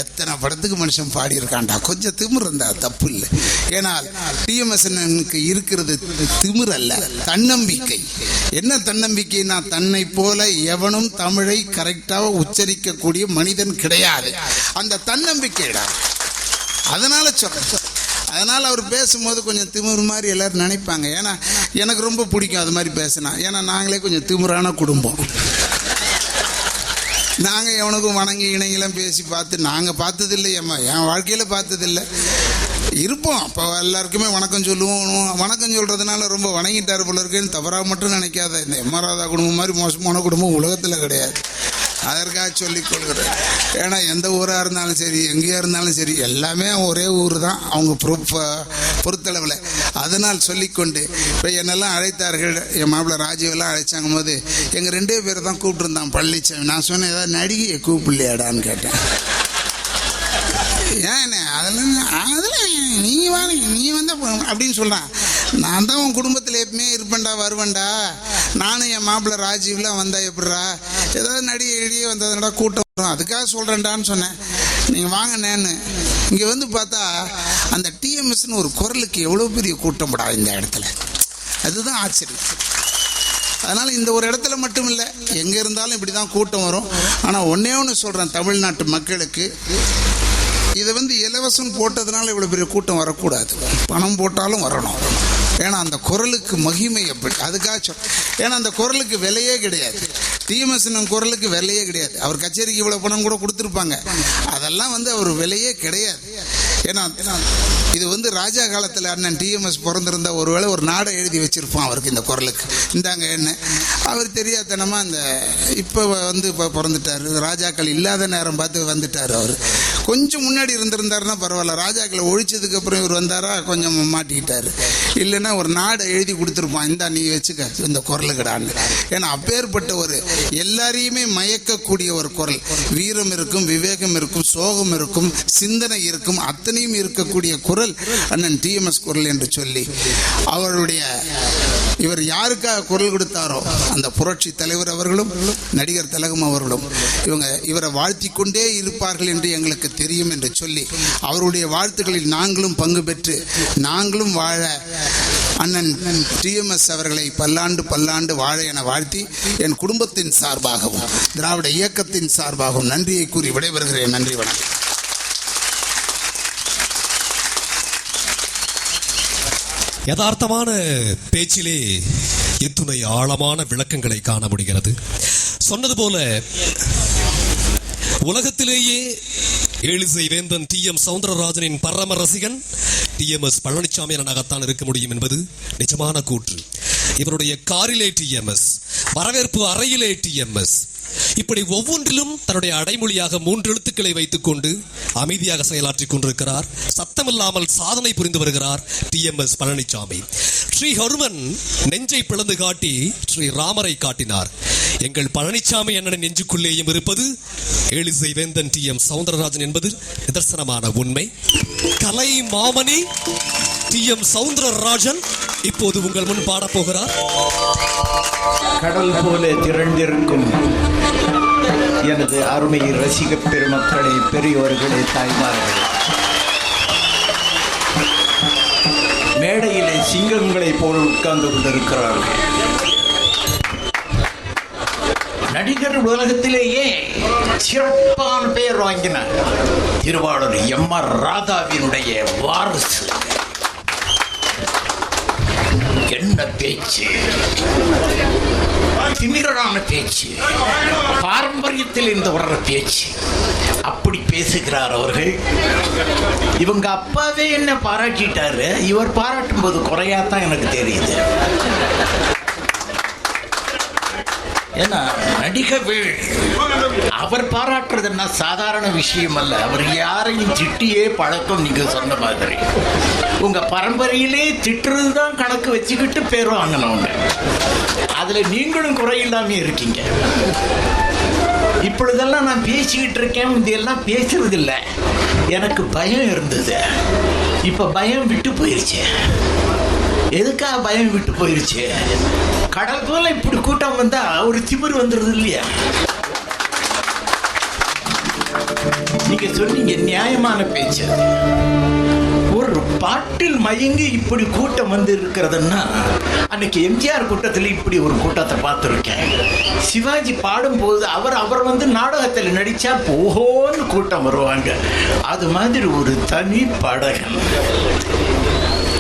எத்தனை படத்துக்கு மனுஷன் பாடியிருக்கான்டா. கொஞ்சம் திமிர் இருந்தா தப்பு இல்லை. ஏனால் டிஎம்எஸ்னுக்கு இருக்கிறது திமிர் அல்ல, தன்னம்பிக்கை. என்ன தன்னம்பிக்கைனா, தன்னை போல எவனும் தமிழை கரெக்டாக உச்சரிக்கக்கூடிய மனிதன் கிடையாது. அந்த தன்னம்பிக்கைடா. அதனால சொல்றேன். அதனால் அவர் பேசும்போது கொஞ்சம் திமிர் மாதிரி எல்லோரும் நினைப்பாங்க. ஏன்னா எனக்கு ரொம்ப பிடிக்கும் அது மாதிரி பேசினா. ஏன்னா நாங்களே கொஞ்சம் திமிரான குடும்பம். நாங்கள் எவனுக்கும் வணங்கி இணைங்கெல்லாம் பேசி பார்த்து நாங்கள் பார்த்ததில்லை. என் வாழ்க்கையில் பார்த்ததில்லை. இருப்போம், அப்போ எல்லாருக்குமே வணக்கம் சொல்லுவோம். வணக்கம் சொல்கிறதுனால ரொம்ப வணங்கிட்டார் போல இருக்குன்னு தவறாக மட்டும் நினைக்காத. இந்த எம்ஆர் ராதா குடும்பம் மாதிரி மோசமான குடும்பம் உலகத்தில் கிடையாது. அதற்காக சொல்லிக் கொள்கிறேன். ஏன்னா எந்த ஊராக இருந்தாலும் சரி, எங்கேயா இருந்தாலும் சரி, எல்லாமே ஒரே ஊர் தான் அவங்க பொறுத்தளவில். அதனால் சொல்லிக்கொண்டு இப்போ என்னெல்லாம் அழைத்தார்கள். என் மாப்பிள்ளை ராஜீவெல்லாம் அழைச்சாங்க போது எங்கள் 2 பேர் தான் கூப்பிட்டுருந்தான், பழனிசாமி. நான் சொன்னேன், ஏதாவது நடிகையை கூப்பிடலையாடான்னு கேட்டேன். ஏன் அதெல்லாம் நீ வந்த அப்படின்னு சொல்கிறான். நான் தான் உன் குடும்பத்தில் எப்பவுமே இருப்பேன்டா, வருவேன்டா. நானும் என் மாப்பிள்ளை ராஜீவ்லாம் வந்தா எப்படிரா, ஏதாவது நடிகை வந்ததுடா கூட்டம் வரும், அதுக்காக சொல்கிறேன்டான்னு சொன்னேன். நீங்கள் வாங்கினேன்னு இங்கே வந்து பார்த்தா அந்த டிஎம்எஸ்ன்னு ஒரு குரலுக்கு எவ்வளோ பெரிய கூட்டம் படா இந்த இடத்துல. அதுதான் ஆச்சரியம். அதனால் இந்த ஒரு இடத்துல மட்டும் இல்லை, எங்கே இருந்தாலும் இப்படி தான் கூட்டம் வரும். ஆனால் ஒன்றே ஒன்று சொல்கிறேன் தமிழ்நாட்டு மக்களுக்கு, இதை இலவசம் போட்டதுனால இவ்வளோ பெரிய கூட்டம் வரக்கூடாது. பணம் போட்டாலும் வரணும். ஏன்னா அந்த குரலுக்கு மகிமை எப்படி, அதுக்காக ஏன்னா அந்த குரலுக்கு விலையே கிடையாது. டிஎம்எஸ் குரலுக்கு விலையே கிடையாது. அவர் கச்சேரிக்கு இவ்வளோ பணம் கூட கொடுத்துருப்பாங்க. அதெல்லாம் அவர் விலையே கிடையாது. ஏன்னா இது ராஜா காலத்தில் அண்ணன் டிஎம்எஸ் பிறந்திருந்தா ஒருவேளை ஒரு நாடை எழுதி வச்சிருப்பான் அவருக்கு, இந்த குரலுக்கு. இந்தாங்க என்ன அவர் தெரியாதனமாக இந்த இப்போ பிறந்துட்டார். ராஜாக்கள் இல்லாத நேரம் பார்த்து வந்துட்டார். அவர் கொஞ்சம் முன்னாடி இருந்திருந்தாருன்னா பரவாயில்ல. ராஜாக்களை ஒழிச்சதுக்கப்புறம் இவர் வந்தாரா கொஞ்சம் மாட்டிக்கிட்டார். இல்லைன்னா ஒரு நாடை எழுதி கொடுத்துருப்பான், இந்தா நீ வச்சுக்க இந்த குரலுக்கடான்னு. ஏன்னா அப்பேற்பட்ட ஒரு எல்லாரையுமே மயக்கக்கூடிய ஒரு குரல். வீரம் இருக்கும், விவேகம் இருக்கும், சோகம் இருக்கும், சிந்தனை இருக்கும், அத்தனையும் இருக்கக்கூடிய குரல் அண்ணன் டிஎம்எஸ் குரல் என்று சொல்லி அவருடைய இவர் யாருக்காக குரல் கொடுத்தாரோ அந்த புரட்சி தலைவர் அவர்களும் நடிகர் திலகம் அவர்களும் இவரை வாழ்த்தி கொண்டே இருப்பார்கள் என்று எங்களுக்கு தெரியும் என்று சொல்லி அவருடைய வாழ்த்துக்களில் நாங்களும் பங்கு பெற்று நாங்களும் வாழ அண்ணன் டிஎம்எஸ் அவர்களை பல்லாண்டு பல்லாண்டு வாழ என வாழ்த்தி என் குடும்பத்தின் சார்பாகவும் திராவிட இயக்கத்தின் சார்பாகவும் நன்றியை கூறி விடைபெறுகிறேன். நன்றி, வணக்கம். யதார்த்தமான பேச்சிலே எத்துணை ஆழமான விளக்கங்களை காண முடிகிறது. சொன்னது போல உலகத்திலேயே ஏழிசை வேந்தன் டிஎம் சௌந்தரராஜனின் பரம ரசிகன் டிஎம்எஸ் பழனிசாமி என்னாகத்தான் இருக்க முடியும் என்பது நிஜமான கூற்று. இவருடைய காரிலே டிஎம்எஸ், வரவேற்பு அறையிலே டிஎம்எஸ், இப்படி ஒவ்வொன்றிலும் தன்னுடைய அடைமொழியாக 3 எழுத்துக்களை வைத்துக் கொண்டு அமைதியாக செயலாற்றிக் கொண்டிருக்கிறார். சத்தமில்லாமல் சாதனை புரிந்து வருகிறார் டிஎம்எஸ் பழனிசாமி. ஸ்ரீ ஹனுமன் நெஞ்சை பிளந்து காட்டி ஸ்ரீ ராமரை காட்டினார். எங்கள் பழனிசாமி அண்ணனின் நெஞ்சுக்குள்ளேயும் இருப்பது ஏழிசை வேந்தன் டிஎம் சௌந்தரராஜன் என்பது நிதர்சனமான உண்மை. கலை மாமணி டிஎம் சௌந்தரராஜன் இப்போது உங்கள் முன் பாடப் போகிறார். கடல் போல திரண்டிருக்கும் எனது அருமை ரசிக பெருமக்களே, பெரியோர்களே, தாய்மார்களே, மேடையிலே சிங்கங்களை போல் உட்கார்ந்து கொண்டிருக்கிறார்கள். நடிகர் உலகத்திலேயே சிறப்பான பெயர் வாங்கினார் திருவாளர் எம்ஆர் ராதாவினுடைய வாரிசு. என்ன பேச்சு, திமிரான பேச்சு, பாரம்பரியத்தில் இருந்து வர்ற பேச்சு. அப்படி பேசுகிறார் அவர்கள். இவங்க அப்பாவே என்ன பாராட்டிட்டாரு, இவர் பாராட்டும் போது குறையாதான் எனக்கு தெரியுது. ஏன்னா நடிகவேள் அவர் பாராட்டுறதுன்னா சாதாரண விஷயம் அல்ல. அவர் யாரையும் திட்டியே பழக்கம். நீங்க சொன்ன மாதிரி உங்க பரம்பரையிலே திட்டுறது தான் கணக்கு வச்சுக்கிட்டு பேர் வாங்கினவங்க. அதுல நீங்களும் குறையில்லாம இருக்கீங்க. இப்பொழுதெல்லாம் நான் பேசிக்கிட்டு இருக்கேன், இதெல்லாம் பேசுறது இல்லை. எனக்கு பயம் இருந்தது, இப்ப பயம் விட்டு போயிருச்சு. எதுக்காக பயம் விட்டு போயிருச்சு? கடல் போல இப்படி கூட்டம் வந்தா ஒரு திமிர் வந்துடுது இல்லையா? நீங்க சொன்னீங்க நியாயமான பேச்சு. ஒரு பாட்டில் மயங்கி இப்படி கூட்டம் வந்து இருக்கிறதுன்னா, அன்னைக்கு எம்ஜிஆர் கூட்டத்தில் இப்படி ஒரு கூட்டத்தை பார்த்துருக்கேன். சிவாஜி பாடும்போது அவர் வந்து நாடகத்தில் நடிச்சா போகோன்னு கூட்டம் வருவாங்க. அது மாதிரி ஒரு தனி பாடகன்.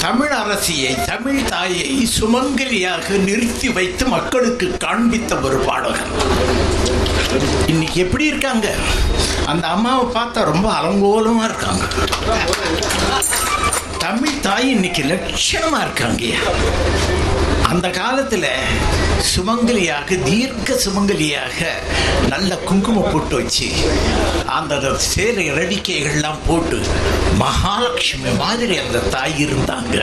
தமிழ் அரசியை, தமிழ் தாயை சுமங்கலியாக நிறுத்தி வைத்து மக்களுக்கு காண்பித்த ஒரு பாடகன். இன்னைக்கு எப்படி இருக்காங்க? அந்த அம்மாவை பார்த்தா ரொம்ப அலங்கோலமா இருக்காங்க. தமிழ் தாய் இன்னைக்கு லட்சணமா இருக்காங்க. அந்த காலத்துல சுமங்கலியாக, தீர்க்க சுமங்கலியாக நல்ல குங்குமம் போட்டு வச்சு அந்த சேலை ரவிக்கைகள்லாம் போட்டு மகாலட்சுமி மாதிரி அந்த தாய் இருந்தாங்க.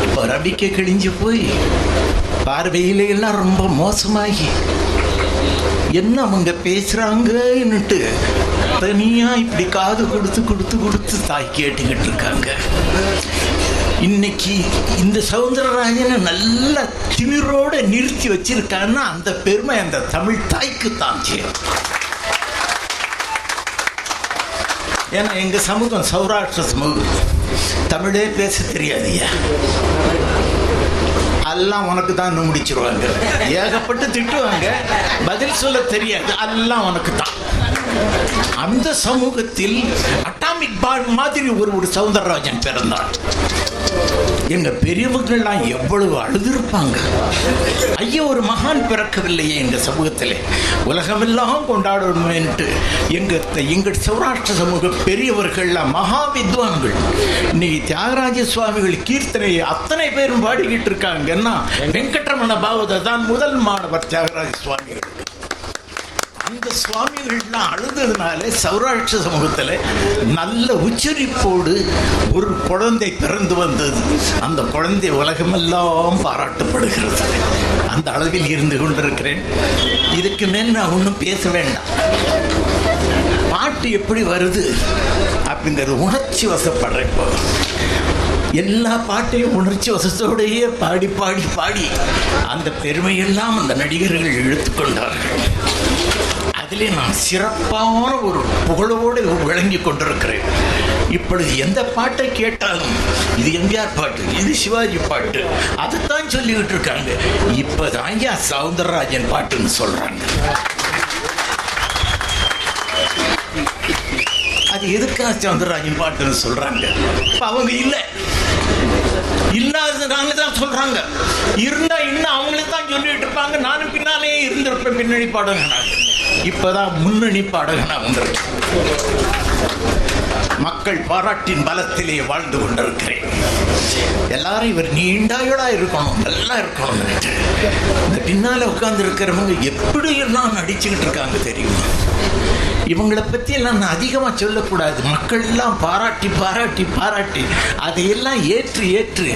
இப்போ ரவிக்கை கிழிஞ்சு போய் பார்வையில எல்லாம் ரொம்ப மோசமாகி என்ன அவங்க பேசுறாங்கன்னுட்டு தனியா இப்படி காது கொடுத்து கொடுத்து கொடுத்து தாய் கேட்டுக்கிட்டு இருக்காங்க. இன்னைக்கு இந்த சௌந்தரராஜனை நல்ல திமிரோட நிறுத்தி வச்சிருக்காங்கன்னா அந்த பெருமை அந்த தமிழ் தாய்க்கு தான் சேரும். ஏன்னா எங்க சமூகம் சௌராஷ்டிர சமூகம், தமிழே பேச தெரியாதுயா, எல்லாம் உனக்கு தான் முடிச்சிருவாங்க, ஏகப்பட்டு திட்டுவாங்க, பதில் சொல்ல தெரியாது, எல்லாம் உனக்கு தான். அந்த சமூகத்தில் அட்டாமிக் பால் மாதிரி ஒரு சௌந்தரராஜன் பிறந்தார். எங்க பெரியவங்கள்லாம் எவ்வளவு அழுதுருப்பாங்க. ஐயா, ஒரு மகான் பிறக்கவில்லையே எங்க சமூகத்திலே, உலகமெல்லாம் கொண்டாடணும் என்று எங்க சௌராஷ்டிர சமூக பெரியவர்கள்லாம் மகா வித்வான்கள். இன்னைக்கு தியாகராஜ சுவாமிகள் கீர்த்தனை அத்தனை பேரும் பாடிக்கிட்டு இருக்காங்கன்னா வெங்கட்ரமண பாகவதர் தான் முதல் மாணவர் தியாகராஜ சுவாமிகளுக்கு. அந்த சுவாமிகள்லாம் அழுததுனால சௌராஷ்டிர சமூகத்தில் நல்ல உச்சரிப்போடு ஒரு குழந்தை பிறந்து வந்தது. அந்த குழந்தை உலகமெல்லாம் பாராட்டப்படுகிறது. அந்த அளவில் இருந்து கொண்டிருக்கிறேன். இதுக்கு மேல் நான் ஒன்றும் பேச வேண்டாம். பாட்டு எப்படி வருது அப்படிங்கிறது உணர்ச்சி வசப்படுறேன். இப்போ எல்லா பாட்டையும் உணர்ச்சி வசத்தோடையே பாடி பாடி பாடி அந்த பெருமையெல்லாம் அந்த நடிகர்கள் இழுத்துக்கொண்டார்கள். அதிலே நான் சிறப்பான ஒரு புகழோடு விளங்கி கொண்டிருக்கிறேன். இப்பொழுது எந்த பாட்டை கேட்டாலும் இது எம்ஜிஆர் பாட்டு, இது சிவாஜி பாட்டு, அதைத்தான் சொல்லிக்கிட்டு இருக்காங்க. இப்பதான் ஐயா சௌந்தரராஜன் பாட்டுன்னு சொல்றாங்க. அது எதுக்காக சௌந்தரராஜன் பாட்டுன்னு சொல்றாங்க? அவங்க இல்லாததுனால தான் சொல்றாங்க. இருந்தா இன்னும் அவங்களே தான் சொல்லிட்டு இருப்பாங்க. நானும் பின்னாலே இருந்திருப்பேன், பின்னணி பாடகனா. இப்பதான் முன்னணி பாடகனா வந்திருக்கேன். மக்கள் பாராட்டின் பலத்திலே வாழ்ந்து கொண்டிருக்கிறேன். எல்லாரும் இவர் நீண்டாயோடா இருக்கணும், நல்லா இருக்கணும். இந்த பின்னால உட்கார்ந்து இருக்கிறவங்க எப்படி எல்லாம் நடிச்சுக்கிட்டு இருக்காங்க தெரியுமா? இவங்களை பற்றி எல்லாம் நான் அதிகமாக சொல்லக்கூடாது. மக்கள் எல்லாம் பாராட்டி பாராட்டி பாராட்டி அதையெல்லாம் ஏற்று ஏற்று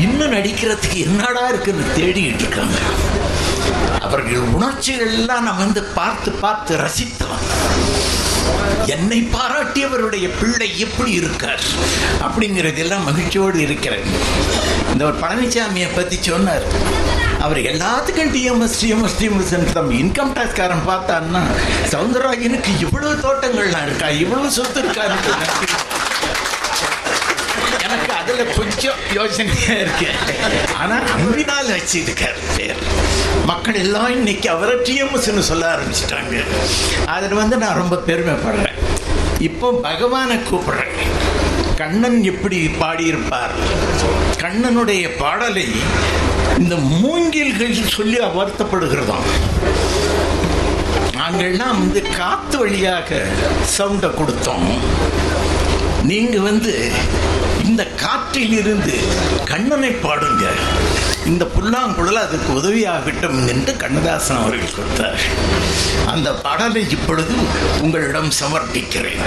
இன்னும் நடிக்கிறதுக்கு என்னடா இருக்குன்னு தேடிக்கிட்டு இருக்காங்க. அவர்கள் உணர்ச்சிகள் எல்லாம் நான் வந்து பார்த்து பார்த்து ரசித்தோம். என்னை பாராட்டியவருடைய பிள்ளை எப்படி இருக்கார் அப்படிங்கிறதெல்லாம் மகிழ்ச்சியோடு இருக்கிறேன். இந்த ஒரு பழனிசாமியை பற்றி சொன்னார். அவர் எல்லாத்துக்கும் டிஎம்எஸ் நம்ம இன்கம் டேக்ஸ்காரன் பார்த்தான்னா சௌந்தரராஜனுக்கு இவ்வளவு தோட்டங்கள்லாம் இருக்கா, இவ்வளவு சொத்து இருக்காரு. எனக்கு அதுல கொஞ்சம் யோசனையா இருக்கு. ஆனா அன்பினால் வச்சிருக்காரு பேர். மக்கள் எல்லாம் இன்னைக்கு அவரை டிஎம்எஸ்ன்னு சொல்ல ஆரம்பிச்சிட்டாங்க. அதில் வந்து நான் ரொம்ப பெருமைப்படுறேன். இப்போ பகவானை கூப்பிடுறேன். கண்ணன் எப்படி பாடியிருப்பார்? கண்ணனுடைய பாடலை இந்த மூங்கில்கள் சொல்லி வருத்தப்படுகிறதாம். நாங்கள்லாம் வந்து காத்து வழியாக சவுண்டை கொடுத்தோம். நீங்க வந்து இந்த காற்றில் இருந்து கண்ணனை பாடுங்க, இந்த புல்லாங்குழல் அதுக்கு உதவியாகட்டும் என்று கண்ணதாசன் அவர்கள் கொடுத்தார். அந்த பாடலை இப்பொழுது உங்களிடம் சமர்ப்பிக்கிறேன்.